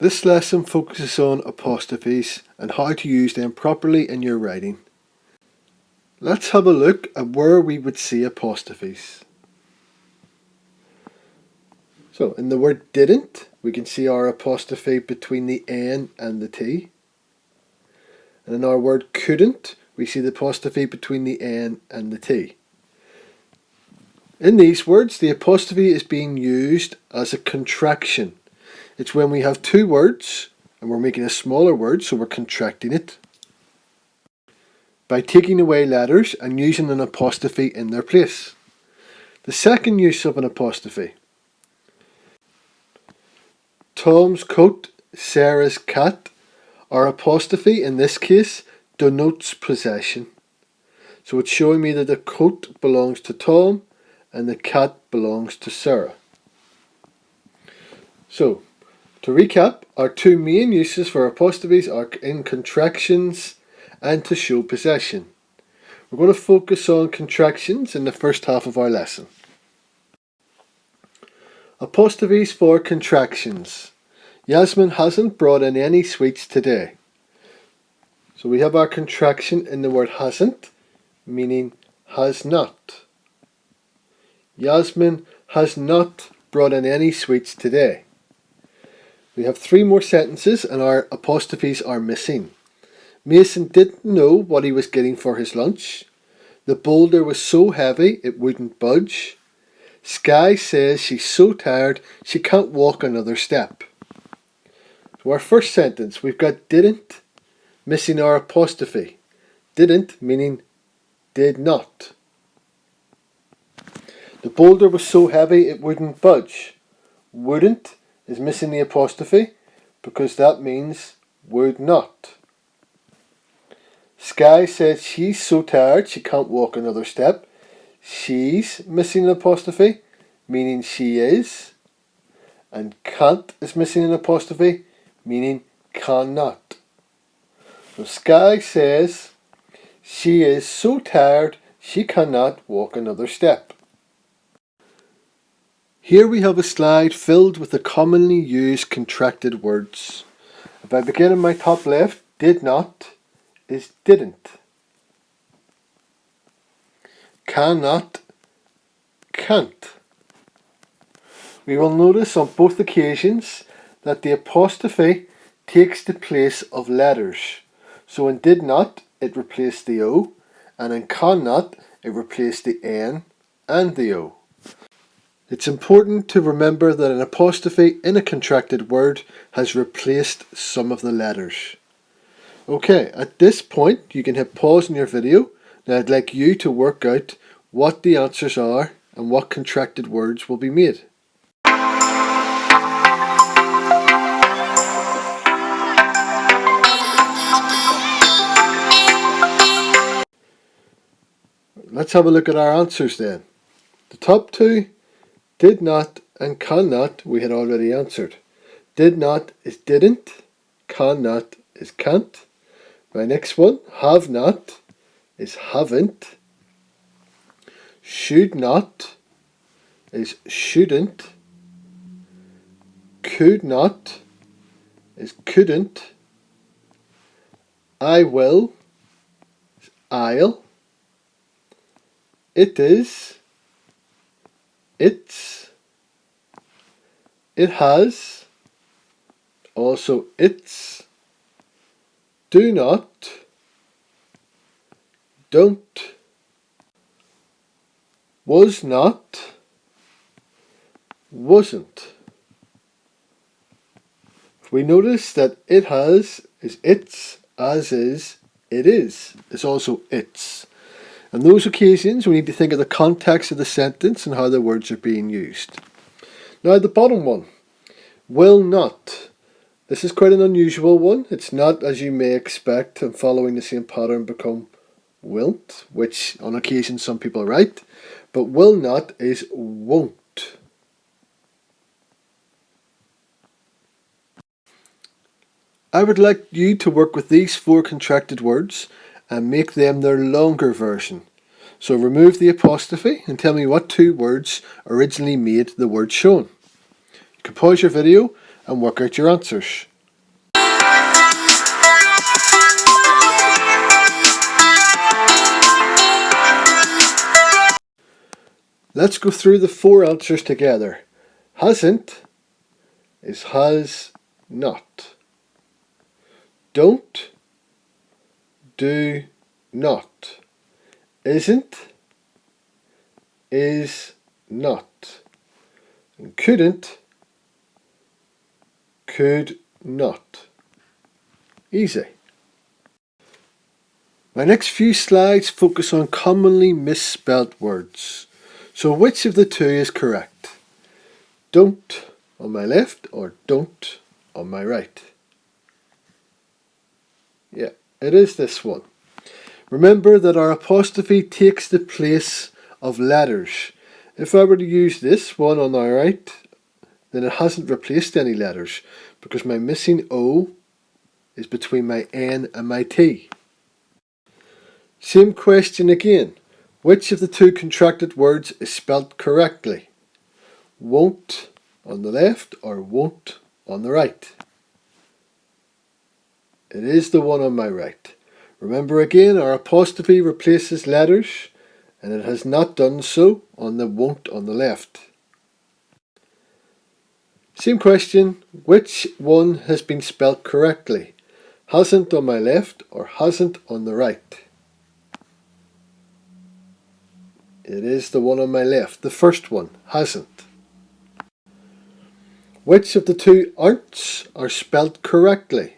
This lesson focuses on apostrophes and how to use them properly in your writing. Let's have a look at where we would see apostrophes. So in the word didn't, we can see our apostrophe between the N and the T. And in our word couldn't, we see the apostrophe between the N and the T. In these words, the apostrophe is being used as a contraction. It's when we have two words and we're making a smaller word, so we're contracting it by taking away letters and using an apostrophe in their place. The second use of an apostrophe. Tom's coat, Sarah's cat. Our apostrophe in this case denotes possession. So it's showing me that the coat belongs to Tom and the cat belongs to Sarah. So, to recap, our two main uses for apostrophes are in contractions and to show possession. We're going to focus on contractions in the first half of our lesson. Apostrophes for contractions. Yasmin hasn't brought in any sweets today. So we have our contraction in the word hasn't, meaning has not. Yasmin has not brought in any sweets today. We have three more sentences and our apostrophes are missing. Mason didn't know what he was getting for his lunch. The boulder was so heavy it wouldn't budge. Sky says she's so tired she can't walk another step. So our first sentence, we've got didn't, missing our apostrophe. Didn't meaning did not. The boulder was so heavy it wouldn't budge. Wouldn't is missing the apostrophe because that means would not. Sky says she's so tired she can't walk another step. She's missing an apostrophe, meaning she is. And can't is missing an apostrophe, meaning cannot. So Sky says she is so tired she cannot walk another step. Here we have a slide filled with the commonly used contracted words. If I begin in my top left, did not is didn't. Cannot, can't. We will notice on both occasions that the apostrophe takes the place of letters. So in did not, it replaced the O, and in cannot, it replaced the N and the O. It's important to remember that an apostrophe in a contracted word has replaced some of the letters. Okay, at this point you can hit pause in your video. Now I'd like you to work out what the answers are and what contracted words will be made. Let's have a look at our answers then. The top two, did not and cannot, we had already answered. Did not is didn't, cannot is can't. My next one, have not is haven't. Should not is shouldn't. Could not is couldn't. I will is I'll. It is, it's. It has, also it's. Do not, don't. Was not, wasn't. We notice that it has is its, as is, it is also its. On those occasions we need to think of the context of the sentence and how the words are being used. Now the bottom one, will not. This is quite an unusual one. It's not, as you may expect, and following the same pattern, become wilt, which on occasion some people write, but will not is won't. I would like you to work with these four contracted words and make them their longer version. So remove the apostrophe and tell me what two words originally made the word shown. You can pause your video and work out your answers. Let's go through the 4 answers together. Hasn't is has not. Don't, do not. Isn't, is not. And couldn't, could not. Easy. My next few slides focus on commonly misspelled words. So which of the 2 is correct? Don't on my left or don't on my right? Yeah, it is this one. Remember that our apostrophe takes the place of letters. If I were to use this one on my right, then it hasn't replaced any letters because my missing O is between my N and my T. Same question again. Which of the 2 contracted words is spelt correctly? Won't on the left or won't on the right? It is the one on my right. Remember again, our apostrophe replaces letters, and it has not done so on the won't on the left. Same question, which one has been spelt correctly? Hasn't on my left or hasn't on the right? It is the one on my left, the first one, hasn't. Which of the 2 aren'ts are spelt correctly?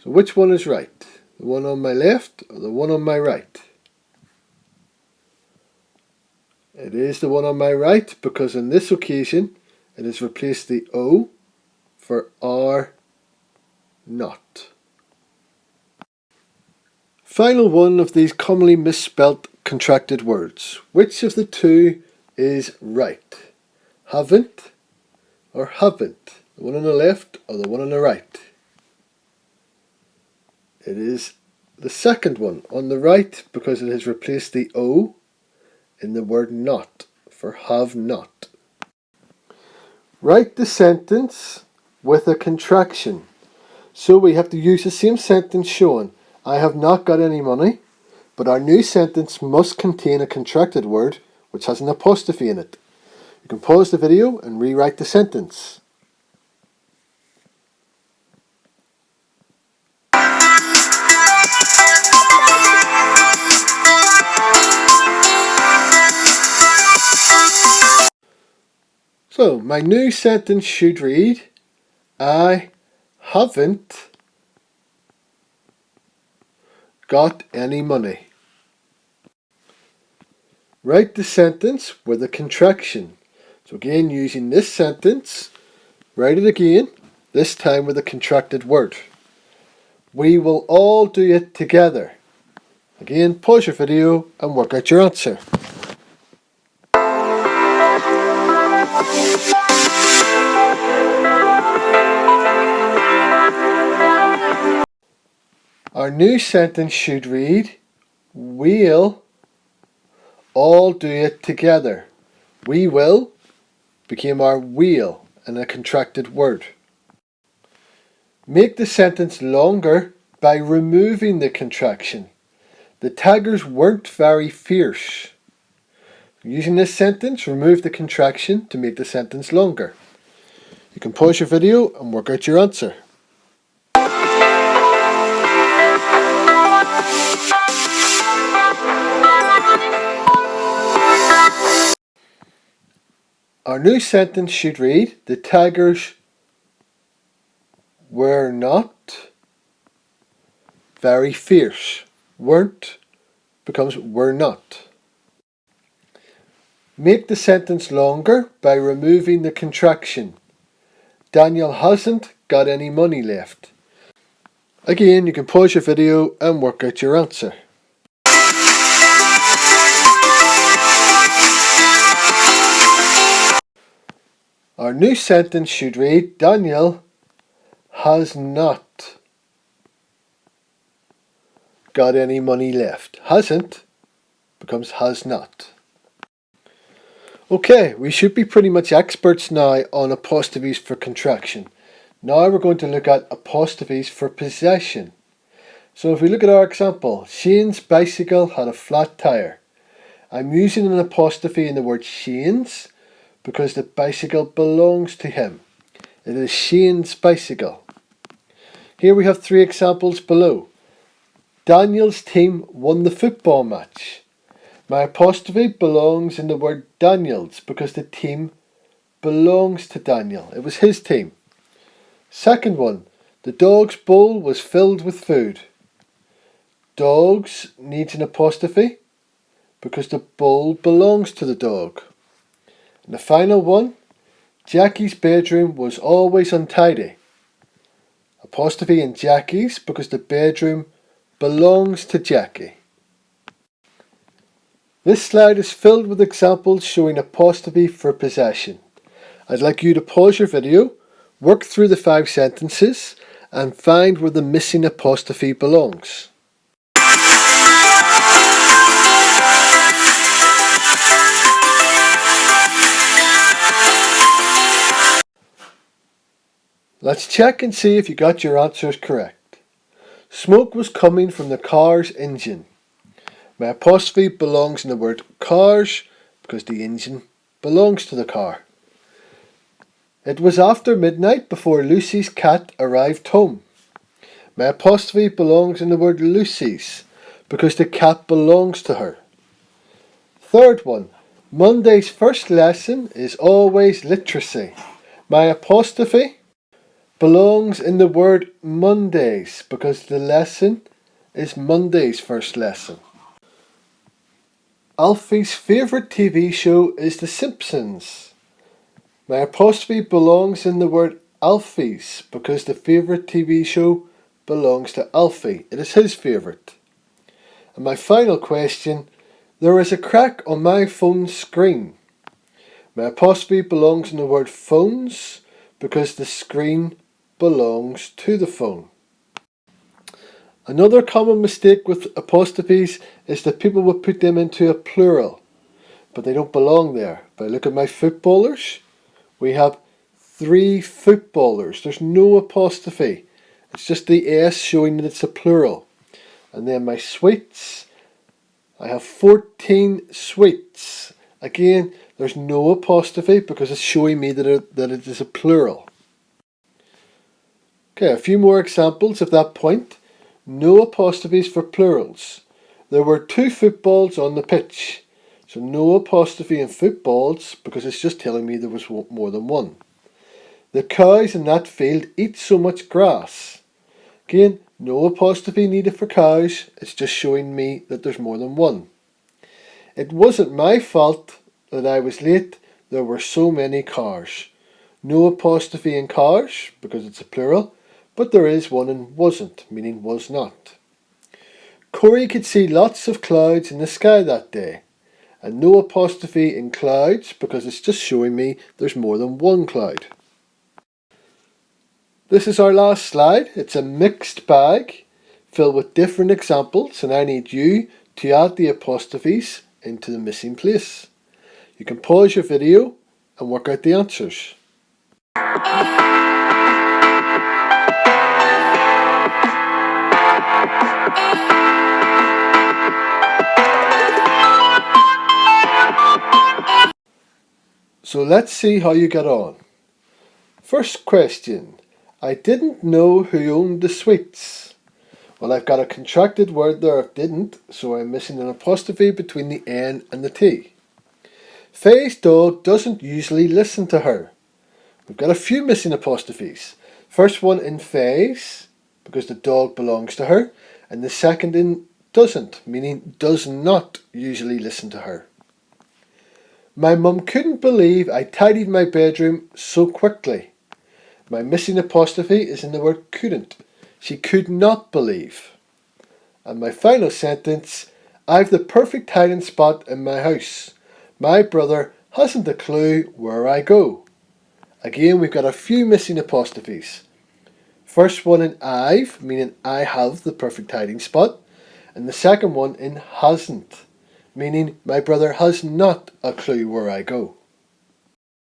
So which one is right? The one on my left or the one on my right? It is the one on my right because in this occasion it has replaced the O for are not. Final one of these commonly misspelt contracted words. Which of the 2 is right? Haven't or haven't? The one on the left or the one on the right? It is the second one on the right because it has replaced the O in the word not for have not. Write the sentence with a contraction. So we have to use the same sentence showing I have not got any money, but our new sentence must contain a contracted word which has an apostrophe in it. You can pause the video and rewrite the sentence. So my new sentence should read, I haven't got any money. Write the sentence with a contraction. So again, using this sentence, write it again, this time with a contracted word. We will all do it together. Again, pause your video and work out your answer. Our new sentence should read, we'll all do it together. We will became our will and a contracted word. Make the sentence longer by removing the contraction. The taggers weren't very fierce. Using this sentence, remove the contraction to make the sentence longer. You can pause your video and work out your answer. Our new sentence should read, the taggers were not very fierce. Weren't becomes were not. Make the sentence longer by removing the contraction. Daniel hasn't got any money left. Again, you can pause your video and work out your answer. Our new sentence should read, Daniel has not got any money left. Hasn't becomes has not. Okay, we should be pretty much experts now on apostrophes for contraction. Now we're going to look at apostrophes for possession. So if we look at our example, Shane's bicycle had a flat tire. I'm using an apostrophe in the word Shane's because the bicycle belongs to him. It is Shane's bicycle. Here we have 3 examples below. Daniel's team won the football match. My apostrophe belongs in the word Daniel's because the team belongs to Daniel. It was his team. Second one, the dog's bowl was filled with food. Dogs needs an apostrophe because the bowl belongs to the dog. And the final one, Jackie's bedroom was always untidy. Apostrophe in Jackie's because the bedroom belongs to Jackie. This slide is filled with examples showing apostrophe for possession. I'd like you to pause your video, work through the 5 sentences and find where the missing apostrophe belongs. Let's check and see if you got your answers correct. Smoke was coming from the car's engine. My apostrophe belongs in the word cars because the engine belongs to the car. It was after midnight before Lucy's cat arrived home. My apostrophe belongs in the word Lucy's because the cat belongs to her. Third one, Monday's first lesson is always literacy. My apostrophe belongs in the word Mondays because the lesson is Monday's first lesson. Alfie's favourite TV show is The Simpsons. My apostrophe belongs in the word Alfie's because the favourite TV show belongs to Alfie. It is his favourite. And my final question, there is a crack on my phone screen. My apostrophe belongs in the word phones because the screen belongs to the phone. Another common mistake with apostrophes is that people will put them into a plural, but they don't belong there. If I look at my footballers, we have 3 footballers. There's no apostrophe. It's just the S showing that it's a plural. And then my sweets, I have 14 sweets. Again, there's no apostrophe because it's showing me that it is a plural. Okay, a few more examples of that point. No apostrophes for plurals. There were 2 footballs on the pitch. So no apostrophe in footballs because it's just telling me there was more than one. The cows in that field eat so much grass. Again, no apostrophe needed for cows. It's just showing me that there's more than one. It wasn't my fault that I was late. There were so many cars. No apostrophe in cars because it's a plural. But there is one in wasn't, meaning was not. Corey could see lots of clouds in the sky that day. And no apostrophe in clouds because it's just showing me there's more than one cloud. This is our last slide. It's a mixed bag filled with different examples and I need you to add the apostrophes into the missing place. You can pause your video and work out the answers. So let's see how you get on. First question. I didn't know who owned the sweets. Well, I've got a contracted word there of didn't, so I'm missing an apostrophe between the N and the T. Faye's dog doesn't usually listen to her. We've got a few missing apostrophes. First one in Faye's, because the dog belongs to her, and the second in doesn't, meaning does not usually listen to her. My mum couldn't believe I tidied my bedroom so quickly. My missing apostrophe is in the word couldn't. She could not believe. And my final sentence, I've the perfect hiding spot in my house. My brother hasn't a clue where I go. Again, we've got a few missing apostrophes. First one in I've, meaning I have the perfect hiding spot. And the second one in hasn't, meaning my brother has not a clue where I go.